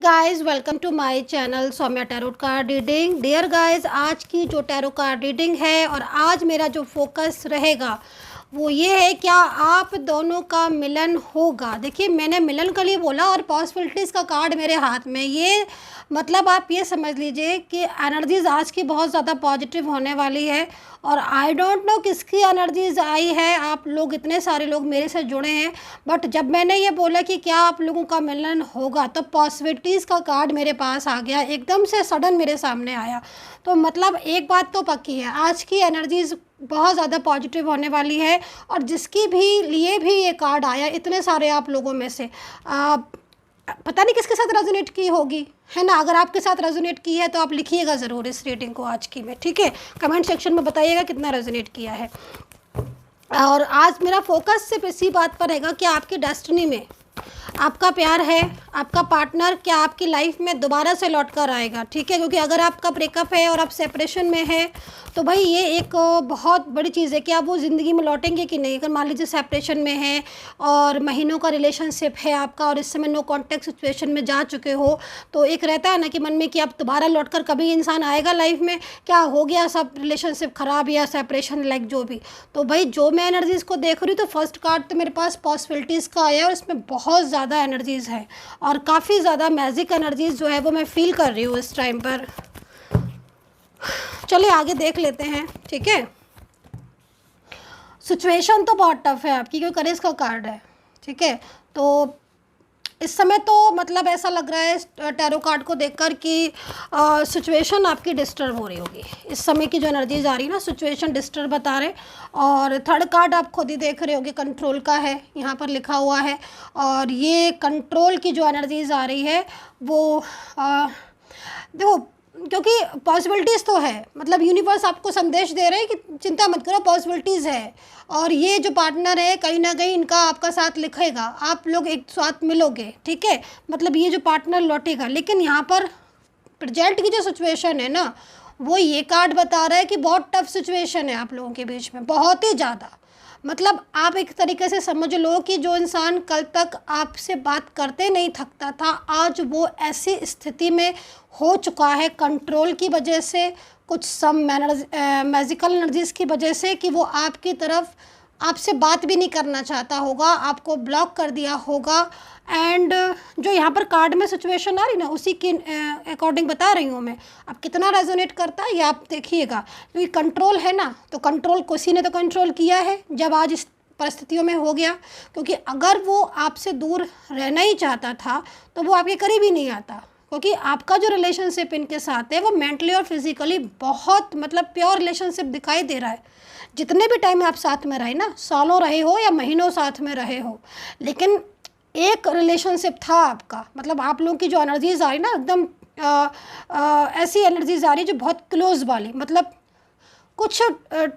Guys welcome to my channel Saumya tarot card reading. Dear guys, आज की जो tarot card reading है और आज मेरा जो फोकस रहेगा वो ये है, क्या आप दोनों का मिलन होगा। देखिए, मैंने मिलन के लिए बोला और पॉसिबिलिटीज़ का कार्ड मेरे हाथ में, ये मतलब आप ये समझ लीजिए कि एनर्जीज़ आज की बहुत ज़्यादा पॉजिटिव होने वाली है। और आई डोंट नो किसकी एनर्जीज़ आई है, आप लोग इतने सारे लोग मेरे से जुड़े हैं, बट जब मैंने ये बोला कि क्या आप लोगों का मिलन होगा तो पॉसिबिलिटीज़ का कार्ड मेरे पास आ गया, एकदम से सडन मेरे सामने आया। तो मतलब एक बात तो पक्की है, आज की एनर्जीज़ बहुत ज़्यादा पॉजिटिव होने वाली है। और जिसकी भी लिए भी ये कार्ड आया, इतने सारे आप लोगों में से पता नहीं किसके साथ रेजोनेट की होगी, है ना। अगर आपके साथ रेजोनेट की है तो आप लिखिएगा ज़रूर इस रीडिंग को आज की में, ठीक है। कमेंट सेक्शन में बताइएगा कितना रेजोनेट किया है। और आज मेरा फोकस सिर्फ इसी बात पर रहेगा कि आपकी डेस्टिनी में आपका प्यार है, आपका पार्टनर क्या आपकी लाइफ में दोबारा से लौट कर आएगा, ठीक है। क्योंकि अगर आपका ब्रेकअप है और आप सेपरेशन में है तो भाई ये एक बहुत बड़ी चीज़ है कि आप वो ज़िंदगी में लौटेंगे कि नहीं। अगर मान लीजिए सेपरेशन में है और महीनों का रिलेशनशिप है आपका और इस समय नो कॉन्टैक्ट सिचुएशन में जा चुके हो, तो एक रहता है ना कि मन में कि आप दोबारा लौट कर कभी इंसान आएगा लाइफ में, क्या हो गया, सब रिलेशनशिप ख़राब या सेपरेशन लाइक जो भी। तो भाई जो मैं एनर्जीज़ को देख रही हूँ तो फर्स्ट कार्ड तो मेरे पास पॉसिबिलिटीज़ का आया और इसमें बहुत ज़्यादा एनर्जीज़ है और काफ़ी ज़्यादा मैजिक एनर्जीज़ जो है वो मैं फील कर रही हूँ इस टाइम पर। चलिए आगे देख लेते हैं, ठीक है। सिचुएशन तो बहुत टफ है आपकी, क्योंकि करेज का कार्ड है, ठीक है। तो इस समय तो मतलब ऐसा लग रहा है टैरो कार्ड को देखकर कि सिचुएशन आपकी डिस्टर्ब हो रही होगी। इस समय की जो एनर्जीज आ रही है ना, सिचुएशन डिस्टर्ब बता रहे। और थर्ड कार्ड आप खुद ही देख रहे होगे, कंट्रोल का है, यहाँ पर लिखा हुआ है। और ये कंट्रोल की जो एनर्जीज आ रही है वो देखो, क्योंकि पॉसिबिलिटीज़ तो है, मतलब यूनिवर्स आपको संदेश दे रहे हैं कि चिंता मत करो, पॉसिबिलिटीज़ है। और ये जो पार्टनर है कहीं ना कहीं इनका आपका साथ लिखेगा, आप लोग एक साथ मिलोगे, ठीक है। मतलब ये जो पार्टनर लौटेगा। लेकिन यहाँ पर प्रेजेंट की जो सिचुएशन है ना, वो ये कार्ड बता रहा है कि बहुत टफ सिचुएशन है आप लोगों के बीच में, बहुत ही ज़्यादा। मतलब आप एक तरीके से समझ लो कि जो इंसान कल तक आपसे बात करते नहीं थकता था, आज वो ऐसी स्थिति में हो चुका है कंट्रोल की वजह से, कुछ सम मैजिकल एनर्जीज़ की वजह से, कि वो आपकी तरफ आपसे बात भी नहीं करना चाहता होगा, आपको ब्लॉक कर दिया होगा। एंड जो यहाँ पर कार्ड में सिचुएशन आ रही ना, उसी के अकॉर्डिंग बता रही हूँ मैं। अब कितना रेजोनेट करता है ये आप देखिएगा, क्योंकि कंट्रोल है ना, तो कंट्रोल किसी ने तो कंट्रोल किया है जब आज इस परिस्थितियों में हो गया। क्योंकि अगर वो आपसे दूर रहना ही चाहता था तो वो आपके करीब ही नहीं आता, क्योंकि आपका जो रिलेशनशिप इनके साथ है वो मेंटली और फिजिकली बहुत मतलब प्योर रिलेशनशिप दिखाई दे रहा है। जितने भी टाइम आप साथ में रहे ना, सालों रहे हो या महीनों साथ में रहे हो, लेकिन एक रिलेशनशिप था आपका। मतलब आप लोगों की जो एनर्जीज आ रही ना, एकदम ऐसी एनर्जीज आ रही जो बहुत क्लोज वाली, मतलब कुछ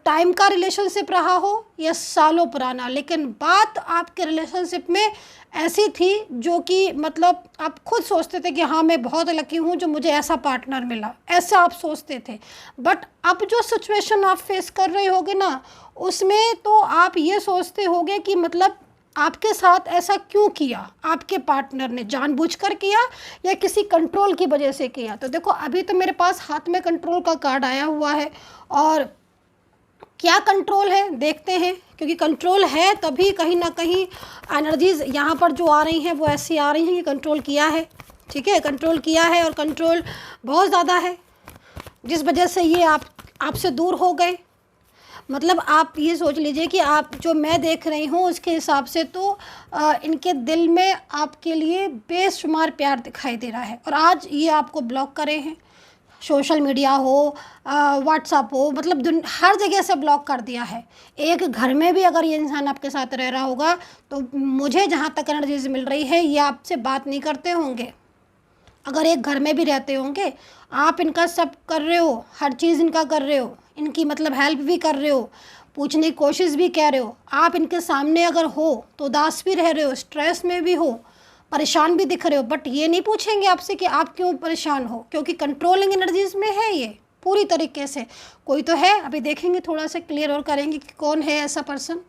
टाइम का रिलेशनशिप रहा हो या सालों पुराना, लेकिन बात आपके रिलेशनशिप में ऐसी थी जो कि मतलब आप खुद सोचते थे कि हाँ मैं बहुत लकी हूँ जो मुझे ऐसा पार्टनर मिला, ऐसा आप सोचते थे। बट अब जो सिचुएशन आप फेस कर रहे होगे ना, उसमें तो आप ये सोचते होगे कि मतलब आपके साथ ऐसा क्यों किया, आपके पार्टनर ने जानबूझकर किया या किसी कंट्रोल की वजह से किया। तो देखो, अभी तो मेरे पास हाथ में कंट्रोल का कार्ड आया हुआ है, और क्या कंट्रोल है देखते हैं। क्योंकि कंट्रोल है तभी कहीं ना कहीं एनर्जीज़ यहाँ पर जो आ रही हैं वो ऐसी आ रही हैं कि कंट्रोल किया है, ठीक है। कंट्रोल किया है और कंट्रोल बहुत ज़्यादा है, जिस वजह से ये आपसे दूर हो गए। मतलब आप ये सोच लीजिए कि आप जो मैं देख रही हूँ उसके हिसाब से तो इनके दिल में आपके लिए बेशुमार प्यार दिखाई दे रहा है। और आज ये आपको ब्लॉक करे हैं, सोशल मीडिया हो, व्हाट्सअप हो, मतलब हर जगह से ब्लॉक कर दिया है। एक घर में भी अगर ये इंसान आपके साथ रह रहा होगा तो मुझे जहाँ तक एनर्जीज मिल रही है ये आपसे बात नहीं करते होंगे। अगर एक घर में भी रहते होंगे, आप इनका सब कर रहे हो, हर चीज़ इनका कर रहे हो, इनकी मतलब हेल्प भी कर रहे हो, पूछने की कोशिश भी कर रहे हो। आप इनके सामने अगर हो तो उदास भी रह रहे हो, स्ट्रेस में भी हो, परेशान भी दिख रहे हो, बट ये नहीं पूछेंगे आपसे कि आप क्यों परेशान हो, क्योंकि कंट्रोलिंग एनर्जीज में है ये पूरी तरीके से। कोई तो है, अभी देखेंगे, थोड़ा सा क्लियर और करेंगे कि कौन है ऐसा पर्सन।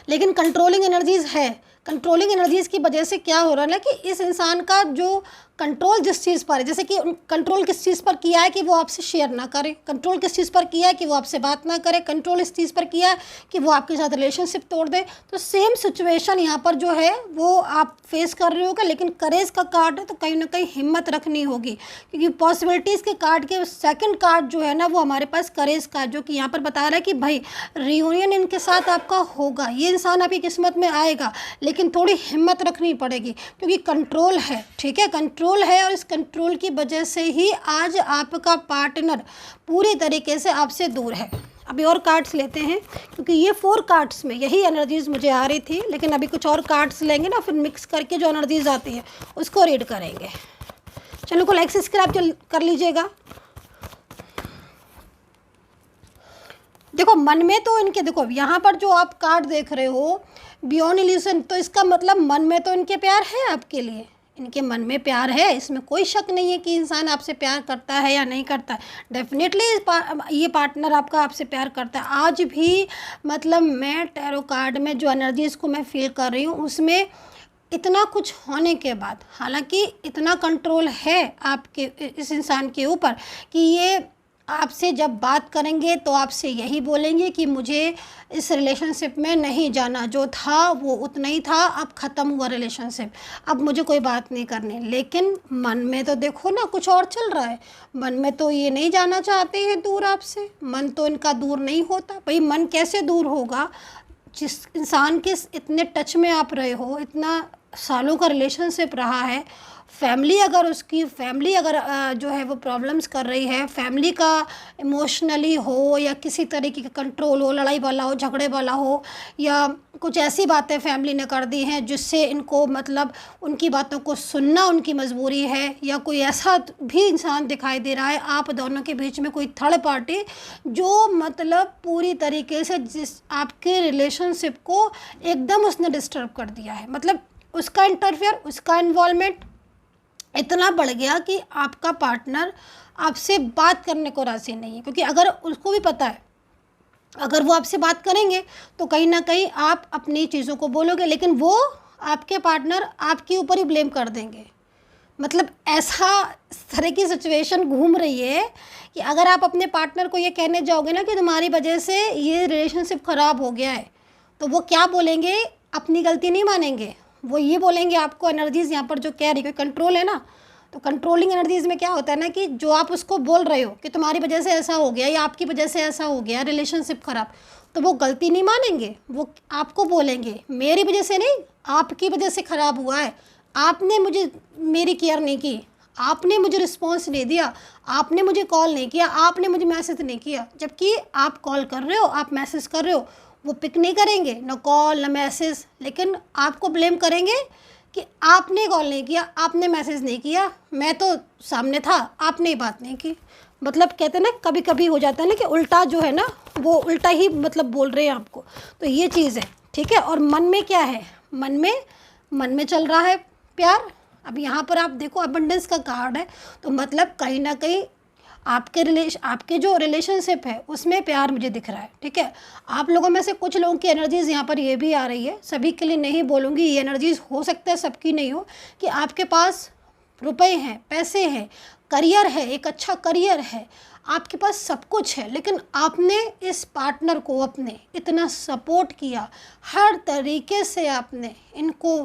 लेकिन कंट्रोलिंग एनर्जीज़ है। कंट्रोलिंग एनर्जीज़ की वजह से क्या हो रहा है ना कि इस इंसान का जो कंट्रोल जिस चीज़ पर है, जैसे कि कंट्रोल किस चीज़ पर किया है कि वो आपसे शेयर ना करे, कंट्रोल किस चीज़ पर किया है कि वो आपसे बात ना करे, कंट्रोल इस चीज़ पर किया है कि वो आपके साथ रिलेशनशिप तोड़ दे। तो सेम सिचुएशन यहाँ पर जो है वो आप फेस कर रहे होगा, लेकिन करेज का कार्ड है तो कहीं ना कहीं हिम्मत रखनी होगी, क्योंकि पॉसिबिलिटीज़ के कार्ड के सेकंड कार्ड जो है ना वो हमारे पास करेज का, जो कि यहाँ पर बता रहा है कि भाई रियूनियन इनके साथ आपका होगा, ये इंसान आपकी किस्मत में आएगा, लेकिन थोड़ी हिम्मत रखनी पड़ेगी क्योंकि कंट्रोल है, ठीक है, कंट्रोल है। और इस कंट्रोल की वजह से ही आज आपका पार्टनर पूरी तरीके से आपसे दूर है। अभी और कार्ड्स लेते हैं, क्योंकि ये 4 कार्ड्स में यही एनर्जीज़ मुझे आ रही थी, लेकिन अभी कुछ और कार्ड्स लेंगे ना, फिर मिक्स करके जो एनर्जीज़ आती हैं उसको रीड करेंगे। चैनल को लाइक सब्सक्राइब कर लीजिएगा। देखो मन में तो इनके, देखो यहाँ पर जो आप कार्ड देख रहे हो बियॉन्ड इल्यूजन, तो इसका मतलब मन में तो इनके प्यार है आपके लिए, इनके मन में प्यार है, इसमें कोई शक नहीं है कि इंसान आपसे प्यार करता है या नहीं करता है। डेफिनेटली ये पार्टनर आपका आपसे प्यार करता है। आज भी मतलब मैं टैरो कार्ड में जो एनर्जीज़ को मैं फील कर रही हूँ उसमें इतना कुछ होने के बाद, हालांकि इतना कंट्रोल है आपके इस इंसान के ऊपर कि ये आपसे जब बात करेंगे तो आपसे यही बोलेंगे कि मुझे इस रिलेशनशिप में नहीं जाना, जो था वो उतना ही था, अब ख़त्म हुआ रिलेशनशिप, अब मुझे कोई बात नहीं करनी। लेकिन मन में तो देखो ना कुछ और चल रहा है, मन में तो ये नहीं जाना चाहते हैं दूर आपसे, मन तो इनका दूर नहीं होता। भाई मन कैसे दूर होगा, जिस इंसान के इतने टच में आप रहे हो, इतना सालों का रिलेशनशिप रहा है, फैमिली अगर उसकी फैमिली अगर जो है वो प्रॉब्लम्स कर रही है, फैमिली का इमोशनली हो या किसी तरीके का कंट्रोल हो, लड़ाई वाला हो, झगड़े वाला हो, या कुछ ऐसी बातें फैमिली ने कर दी हैं जिससे इनको मतलब उनकी बातों को सुनना उनकी मजबूरी है, या कोई ऐसा भी इंसान दिखाई दे रहा है आप दोनों के बीच में कोई थर्ड पार्टी जो मतलब पूरी तरीके से जिस आपके रिलेशनशिप को एकदम उसने डिस्टर्ब कर दिया है, मतलब उसका इंटरफेयर, उसका इन्वॉल्वमेंट इतना बढ़ गया कि आपका पार्टनर आपसे बात करने को राज़ी नहीं है। क्योंकि अगर उसको भी पता है अगर वो आपसे बात करेंगे तो कहीं ना कहीं आप अपनी चीज़ों को बोलोगे, लेकिन वो आपके पार्टनर आपके ऊपर ही ब्लेम कर देंगे। मतलब ऐसा इस तरह की सिचुएशन घूम रही है कि अगर आप अपने पार्टनर को ये कहने जाओगे ना कि तुम्हारी वजह से ये रिलेशनशिप ख़राब हो गया है, तो वो क्या बोलेंगे, अपनी गलती नहीं मानेंगे, वो ये बोलेंगे आपको एनर्जीज़ यहाँ पर जो कह रही है, कंट्रोल है ना, तो कंट्रोलिंग एनर्जीज़ में क्या होता है ना कि जो आप उसको बोल रहे हो कि तुम्हारी वजह से ऐसा हो गया या आपकी वजह से ऐसा हो गया रिलेशनशिप ख़राब, तो वो गलती नहीं मानेंगे, वो आपको बोलेंगे मेरी वजह से नहीं, आपकी वजह से ख़राब हुआ है, आपने मुझे मेरी केयर नहीं की, आपने मुझे रिस्पॉन्स नहीं दिया, आपने मुझे कॉल नहीं किया, आपने मुझे मैसेज नहीं किया। जबकि आप कॉल कर रहे हो, आप मैसेज कर रहे हो, वो पिक नहीं करेंगे, ना कॉल ना मैसेज, लेकिन आपको ब्लेम करेंगे कि आपने कॉल नहीं किया, आपने मैसेज नहीं किया, मैं तो सामने था, आपने बात नहीं की। मतलब कहते हैं ना कभी कभी हो जाता है ना कि उल्टा जो है ना वो उल्टा ही मतलब बोल रहे हैं आपको, तो ये चीज़ है, ठीक है। और मन में क्या है, मन में चल रहा है प्यार। अब यहाँ पर आप देखो अबंडेंस का कार्ड है, तो मतलब कहीं ना कहीं आपके जो रिलेशनशिप है उसमें प्यार मुझे दिख रहा है, ठीक है। आप लोगों में से कुछ लोगों की एनर्जीज़ यहाँ पर ये भी आ रही है, सभी के लिए नहीं बोलूँगी, ये एनर्जीज़ हो सकता है सबकी नहीं हो, कि आपके पास रुपए हैं, पैसे हैं, करियर है, एक अच्छा करियर है, आपके पास सब कुछ है, लेकिन आपने इस पार्टनर को अपने इतना सपोर्ट किया, हर तरीके से आपने इनको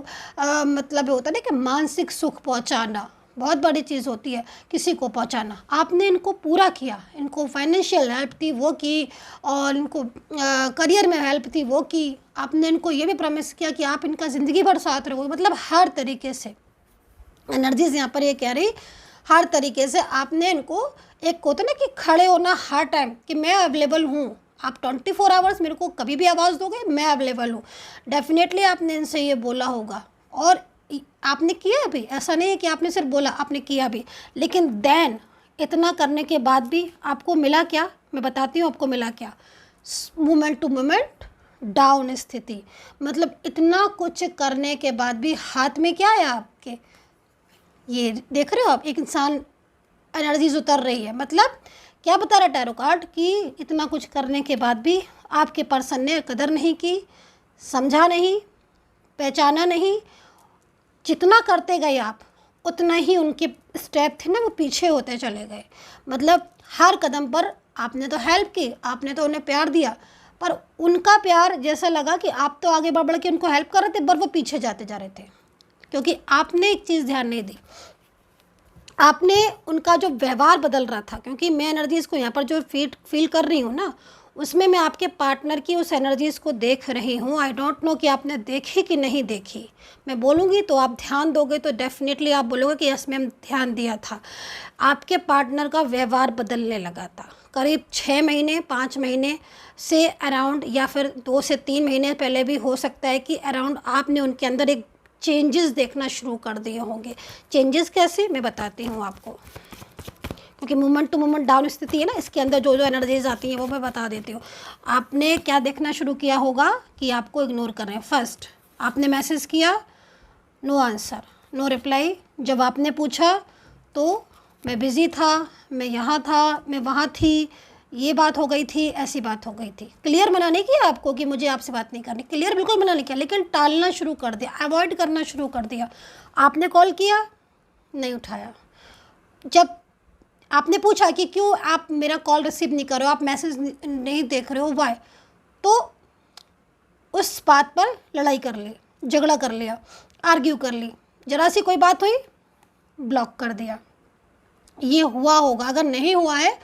मतलब होता है ना कि मानसिक सुख पहुँचाना बहुत बड़ी चीज़ होती है, किसी को पहुंचाना, आपने इनको पूरा किया, इनको फाइनेंशियल हेल्प थी वो की, और इनको करियर में हेल्प थी वो की, आपने इनको ये भी प्रॉमिस किया कि आप इनका ज़िंदगी भर साथ रहोगे। मतलब हर तरीके से एनर्जीज़ यहाँ पर ये कह रही, हर तरीके से आपने इनको एक होता ना कि खड़े होना हर टाइम कि मैं अवेलेबल हूँ, आप 24 आवर्स मेरे को कभी भी आवाज़ दोगे, मैं अवेलेबल हूँ। डेफिनेटली आपने इनसे ये बोला होगा और आपने किया भी, ऐसा नहीं है कि आपने सिर्फ बोला, आपने किया भी। लेकिन देन इतना करने के बाद भी आपको मिला क्या, मैं बताती हूँ आपको मिला क्या। मोमेंट टू मोमेंट डाउन स्थिति, मतलब इतना कुछ करने के बाद भी हाथ में क्या है आपके, ये देख रहे हो आप, एक इंसान एनर्जीज उतर रही है। मतलब क्या बता रहा टैरो कार्ड कि इतना कुछ करने के बाद भी आपके पर्सन ने कदर नहीं की, समझा नहीं, पहचाना नहीं। जितना करते गए आप उतना ही उनके स्टेप थे ना वो पीछे होते चले गए। मतलब हर कदम पर आपने तो हेल्प की, आपने तो उन्हें प्यार दिया, पर उनका प्यार जैसा लगा कि आप तो आगे बढ़ बढ़ के उनको हेल्प कर रहे थे, पर वो पीछे जाते जा रहे थे, क्योंकि आपने एक चीज़ ध्यान नहीं दी, आपने उनका जो व्यवहार बदल रहा था। क्योंकि मैं एनर्जीज़ को यहाँ पर जो फील कर रही हूँ ना, उसमें मैं आपके पार्टनर की उस एनर्जीज़ को देख रही हूँ। आई डोंट नो कि आपने देखी कि नहीं देखी। मैं बोलूँगी तो आप ध्यान दोगे तो डेफिनेटली आप बोलोगे कि यस मैम ध्यान दिया था। आपके पार्टनर का व्यवहार बदलने लगा था। करीब 6 महीने 5 महीने से अराउंड, या फिर 2 से 3 महीने पहले भी हो सकता है कि अराउंड आपने उनके अंदर एक चेंजेस देखना शुरू कर दिए होंगे। चेंजेस कैसे, मैं बताती हूँ आपको, क्योंकि मोमेंट टू मोमेंट डाउन स्थिति है ना, इसके अंदर जो जो एनर्जीज आती हैं वो मैं बता देती हूँ। आपने क्या देखना शुरू किया होगा कि आपको इग्नोर कर रहे हैं। फर्स्ट आपने मैसेज किया, नो आंसर, नो रिप्लाई। जब आपने पूछा तो मैं बिज़ी था, मैं यहाँ था, मैं वहाँ थी, ये बात हो गई थी, ऐसी बात हो गई थी। क्लियर मना नहीं किया आपको कि मुझे आपसे बात नहीं करनी, क्लियर बिल्कुल मना नहीं किया, लेकिन टालना शुरू कर दिया, अवॉइड करना शुरू कर दिया। आपने कॉल किया, नहीं उठाया। जब आपने पूछा कि क्यों आप मेरा कॉल रिसीव नहीं कर रहे हो, आप मैसेज नहीं देख रहे हो, वाई, तो उस बात पर लड़ाई कर ली, झगड़ा कर लिया, आर्ग्यू कर ली। ज़रा सी कोई बात हुई, ब्लॉक कर दिया। ये हुआ होगा। अगर नहीं हुआ है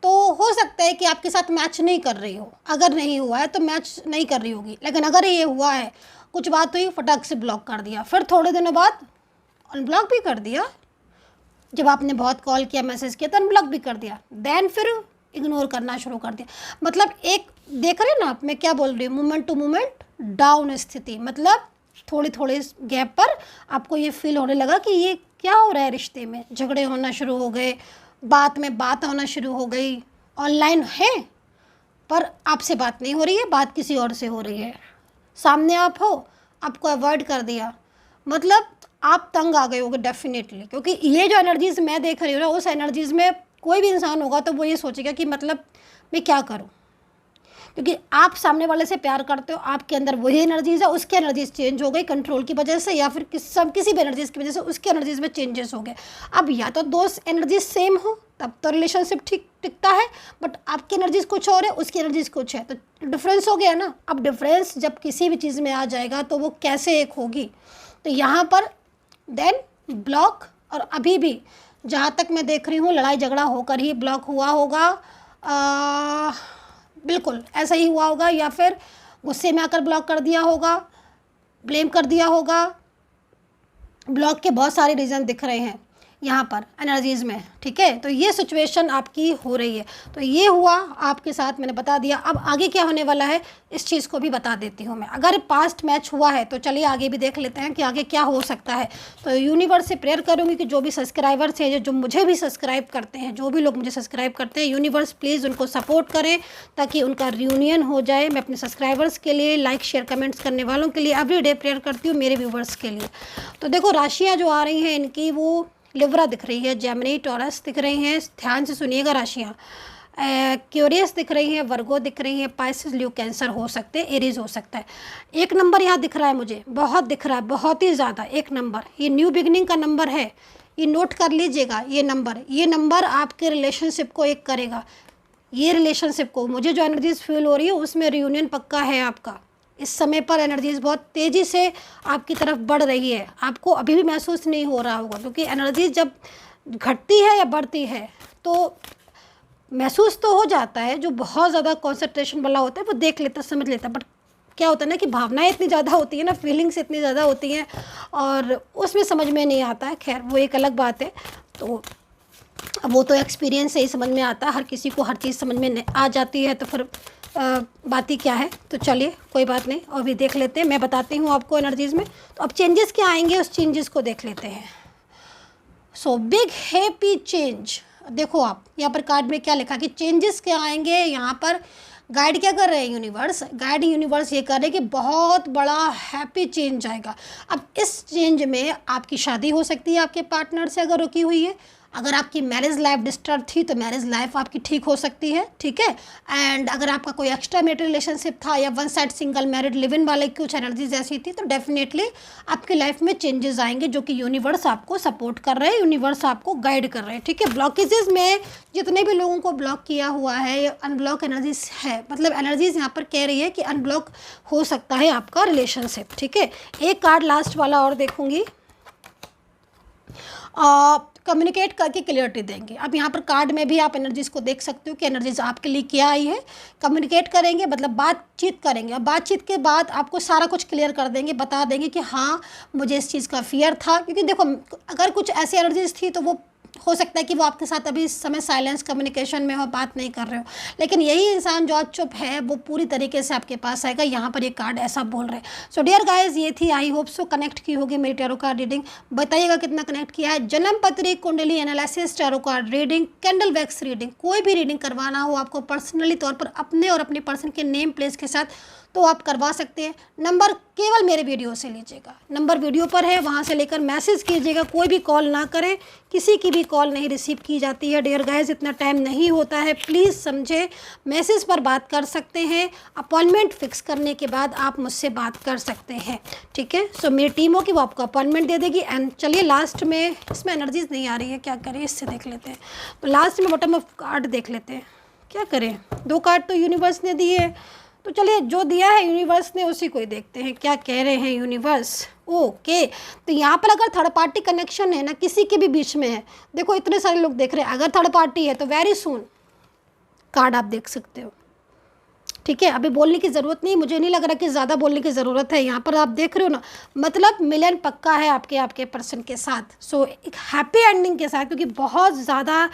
तो हो सकता है कि आपके साथ मैच नहीं कर रही हो। अगर नहीं हुआ है तो मैच नहीं कर रही होगी, लेकिन अगर ये हुआ है, कुछ बात हुई, फटाक से ब्लॉक कर दिया, फिर थोड़े दिनों बाद अनब्लॉक भी कर दिया। जब आपने बहुत कॉल किया, मैसेज किया, तो अनब्लॉक भी कर दिया। देन फिर इग्नोर करना शुरू कर दिया। मतलब एक देख रहे हैं ना आप, मैं क्या बोल रही हूँ, मोमेंट टू मोमेंट डाउन स्थिति। मतलब थोड़ी थोड़ी गैप पर आपको ये फील होने लगा कि ये क्या हो रहा है, रिश्ते में झगड़े होना शुरू हो गए, बात में बात होना शुरू हो गई। ऑनलाइन है पर आपसे बात नहीं हो रही है, बात किसी और से हो रही है। सामने आप हो, आपको अवॉइड कर दिया। मतलब आप तंग आ गए होगे डेफिनेटली, क्योंकि ये जो एनर्जीज़ मैं देख रही हूँ ना, उस एनर्जीज़ में कोई भी इंसान होगा तो वो ये सोचेगा कि मतलब मैं क्या करूँ, क्योंकि आप सामने वाले से प्यार करते हो, आपके अंदर वही एनर्जीज़ है, उसकी एनर्जीज़ चेंज हो गई कंट्रोल की वजह से, या फिर किसी भी एनर्जीज़ की वजह से उसकी एनर्जीज़ में चेंजेस हो गए। अब या तो दो एनर्जीज सेम हो तब तो रिलेशनशिप ठीक टिकता है, बट आपकी एनर्जीज़ कुछ और है, उसकी एनर्जीज़ कुछ है, तो डिफरेंस हो गया ना। अब डिफरेंस जब किसी भी चीज़ में आ जाएगा तो वो कैसे एक होगी। तो यहाँ पर देन ब्लॉक, और अभी भी जहाँ तक मैं देख रही हूँ लड़ाई झगड़ा होकर ही ब्लॉक हुआ होगा। बिल्कुल ऐसा ही हुआ होगा, या फिर गुस्से में आकर ब्लॉक कर दिया होगा, ब्लेम कर दिया होगा। ब्लॉक के बहुत सारे रीज़न दिख रहे हैं यहाँ पर एनर्जीज़ में, ठीक है। तो ये सिचुएशन आपकी हो रही है। तो ये हुआ आपके साथ, मैंने बता दिया। अब आगे क्या होने वाला है इस चीज़ को भी बता देती हूँ मैं। अगर पास्ट मैच हुआ है तो चलिए आगे भी देख लेते हैं कि आगे क्या हो सकता है। तो यूनिवर्स से प्रेयर करूँगी कि जो भी सब्सक्राइबर्स हैं, जो मुझे भी सब्सक्राइब करते हैं, जो भी लोग मुझे सब्सक्राइब करते हैं, यूनिवर्स प्लीज़ उनको सपोर्ट करें ताकि उनका रियूनियन हो जाए। मैं अपने सब्सक्राइबर्स के लिए, लाइक शेयर कमेंट्स करने वालों के लिए एवरीडे प्रेयर करती हूँ, मेरे व्यूवर्स के लिए। तो देखो राशियाँ जो आ रही हैं इनकी, वो लिब्रा दिख रही है, जेमिनी, टॉरस दिख रही हैं, ध्यान से सुनिएगा राशियाँ। क्यूरियस दिख रही हैं, वर्गो दिख रही हैं, पाइसेस, ल्यू, कैंसर हो सकते हैं, एरीज हो सकता है। एक नंबर यहाँ दिख रहा है मुझे, बहुत दिख रहा है, बहुत ही ज़्यादा। एक नंबर, ये न्यू बिगनिंग का नंबर है, ये नोट कर लीजिएगा। ये नंबर आपके रिलेशनशिप को एक करेगा। ये रिलेशनशिप को, मुझे जो एनर्जीज फील हो रही है उसमें रियूनियन पक्का है आपका। इस समय पर एनर्जीज बहुत तेज़ी से आपकी तरफ बढ़ रही है। आपको अभी भी महसूस नहीं हो रहा होगा, क्योंकि एनर्जी जब घटती है या बढ़ती है तो महसूस तो हो जाता है। जो बहुत ज़्यादा कंसंट्रेशन वाला होता है वो देख लेता, समझ लेता, बट क्या होता है ना कि भावनाएं इतनी ज़्यादा होती है ना, फीलिंग्स इतनी ज़्यादा होती हैं और उसमें समझ में नहीं आता है। खैर वो एक अलग बात है। तो अब वो तो एक्सपीरियंस से ही समझ में आता है, हर किसी को हर चीज़ समझ में आ जाती है, तो फिर बात ही क्या है। तो चलिए कोई बात नहीं, और भी देख लेते हैं, मैं बताती हूँ आपको एनर्जीज़ में। तो अब चेंजेस क्या आएंगे उस चेंजेस को देख लेते हैं। सो बिग हैप्पी चेंज, देखो आप यहाँ पर कार्ड में क्या लिखा कि चेंजेस क्या आएंगे। यहाँ पर गाइड क्या कर रहे हैं यूनिवर्स, यूनिवर्स ये कर रहे हैं कि बहुत बड़ा हैप्पी चेंज आएगा। अब इस चेंज में आपकी शादी हो सकती है आपके पार्टनर से अगर रुकी हुई है, अगर आपकी मैरिज लाइफ डिस्टर्ब थी तो मैरिज लाइफ आपकी ठीक हो सकती है, ठीक है। एंड अगर आपका कोई एक्स्ट्रा मैरिटल रिलेशनशिप था या one side single married live in वाले कुछ एनर्जीज ऐसी थी तो डेफिनेटली आपकी लाइफ में चेंजेस आएंगे जो कि यूनिवर्स आपको सपोर्ट कर रहे हैं, यूनिवर्स आपको गाइड कर रहे हैं, ठीक है। ब्लॉकेजेस में जितने भी लोगों को ब्लॉक किया हुआ है या अनब्लॉक एनर्जीज है, मतलब एनर्जीज यहाँ पर कह रही है कि अनब्लॉक हो सकता है आपका रिलेशनशिप, ठीक है। एक कार्ड लास्ट वाला और देखूंगी, कम्युनिकेट करके क्लियरिटी देंगे। अब यहाँ पर कार्ड में भी आप एनर्जीज़ को देख सकते हो कि एनर्जीज आपके लिए क्या आई है। कम्युनिकेट करेंगे मतलब बातचीत करेंगे, और बातचीत के बाद आपको सारा कुछ क्लियर कर देंगे, बता देंगे कि हाँ मुझे इस चीज़ का फियर था। क्योंकि देखो अगर कुछ ऐसी एनर्जीज थी तो वो हो सकता है कि वो आपके साथ अभी इस समय साइलेंस कम्युनिकेशन में हो, बात नहीं कर रहे हो, लेकिन यही इंसान जो आज चुप है वो पूरी तरीके से आपके पास आएगा। यहाँ पर ये कार्ड ऐसा बोल रहे हैं। सो डियर गाइज, ये थी, आई होप सो कनेक्ट की होगी मेरी टैरो कार्ड रीडिंग। बताइएगा कितना कनेक्ट किया है। जन्म पत्री, कुंडली analysis, tarot card reading, candle wax reading, कोई भी रीडिंग करवाना हो आपको पर्सनली तौर पर अपने और अपने पर्सन के नेम प्लेस के साथ तो आप करवा सकते हैं। नंबर केवल मेरे वीडियो से लीजिएगा, नंबर वीडियो पर है, वहाँ से लेकर मैसेज कीजिएगा। कोई भी कॉल ना करें, किसी की भी कॉल नहीं रिसीव की जाती है डियर गाइस, इतना टाइम नहीं होता है, प्लीज़ समझे। मैसेज पर बात कर सकते हैं, अपॉइंटमेंट फिक्स करने के बाद आप मुझसे बात कर सकते हैं, ठीक है। सो मेरी टीम होगी वो आपको अपॉइंटमेंट दे देगी। एंड चलिए लास्ट में, इसमें एनर्जीज नहीं आ रही है, क्या करें, इससे देख लेते हैं। तो लास्ट में बॉटम ऑफ कार्ड देख लेते हैं, क्या करें, 2 कार्ड तो यूनिवर्स ने दिए, तो चलिए जो दिया है यूनिवर्स ने उसी को ही देखते हैं क्या कह रहे हैं यूनिवर्स। ओके, तो यहाँ पर अगर थर्ड पार्टी कनेक्शन है ना, किसी के भी बीच में है, देखो इतने सारे लोग देख रहे हैं, अगर थर्ड पार्टी है तो वेरी सून कार्ड आप देख सकते हो, ठीक है। अभी बोलने की ज़रूरत नहीं, मुझे नहीं लग रहा कि ज़्यादा बोलने की ज़रूरत है। यहाँ पर आप देख रहे हो ना, मतलब मिलन पक्का है आपके पर्सन के साथ। सो एक हैप्पी एंडिंग के साथ, क्योंकि बहुत ज़्यादा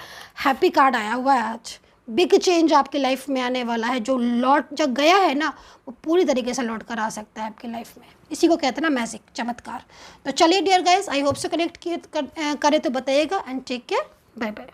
हैप्पी कार्ड आया हुआ है आज। बिग चेंज आपकी लाइफ में आने वाला है, जो लौट जब गया है ना वो पूरी तरीके से लौट कर आ सकता है आपकी लाइफ में। इसी को कहते हैं ना मैजिक, चमत्कार। तो चलिए डियर गाइस, आई होप से कनेक्ट करें तो बताइएगा। And take care, bye bye.